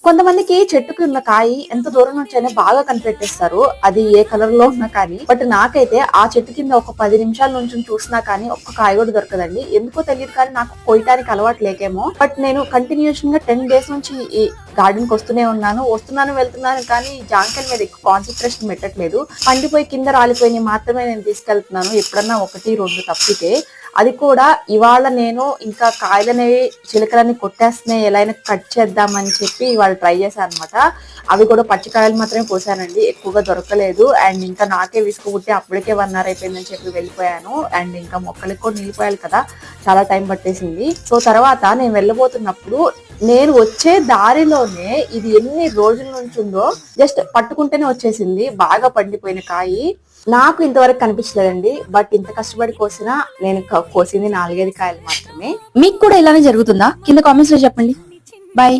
కొంతమందికి చెట్టుకి ఉన్న కాయ ఎంత దూరం నుంచైనా బాగా కనిపెట్టేస్తారు, అది ఏ కలర్ లో ఉన్నా కానీ. బట్ నాకైతే ఆ చెట్టు కింద ఒక 10 నిమిషాల నుంచి చూసినా కానీ ఒక్క కాయ కూడా దొరకదండి. ఎందుకో తెలియదు కానీ నాకు కొయ్యటానికి అలవాటు లేకేమో. బట్ నేను కంటిన్యూషన్ గా 10 days నుంచి ఈ గార్డెన్ కి వస్తున్నాను వెళ్తున్నాను కానీ జాంకాయల మీద ఎక్కువ కాన్సన్ట్రేషన్ పెట్టట్లేదు. పండిపోయి కింద రాలిపోయి మాత్రమే నేను తీసుకెళ్తున్నాను, ఎప్పుడన్నా 1-2 తప్పితే. అది కూడా ఇవాళ నేను ఇంకా కాయలనేవి చిలకలని కొట్టేస్తున్నాయి, ఎలా అయినా కట్ చేద్దామని చెప్పి ఇవాళ ట్రై చేశాను అనమాట. అవి కూడా పచ్చికాయలు మాత్రమే పోసానండి, ఎక్కువగా దొరకలేదు. అండ్ ఇంకా నాకే విసుగు పుట్టి అప్పటికే 1 hour అయిపోయిందని చెప్పి వెళ్ళిపోయాను. అండ్ ఇంకా మొక్కలకి కూడా నిలిపోయాలి కదా, చాలా టైం పట్టేసింది. సో తర్వాత నేను వెళ్ళబోతున్నప్పుడు నేను వచ్చే దారిలోనే ఇది ఎన్ని రోజుల నుంచి ఉందో జస్ట్ పట్టుకుంటేనే వచ్చేసింది, బాగా పండిపోయిన కాయి. నాకు ఇంతవరకు కనిపించలేదండి. బట్ ఇంత కష్టపడి కోసినా నేను కోసింది 4-5 కాయలు మాత్రమే. మీకు కూడా ఇలానే జరుగుతుందా? కింద కామెంట్స్ లో చెప్పండి. బాయ్.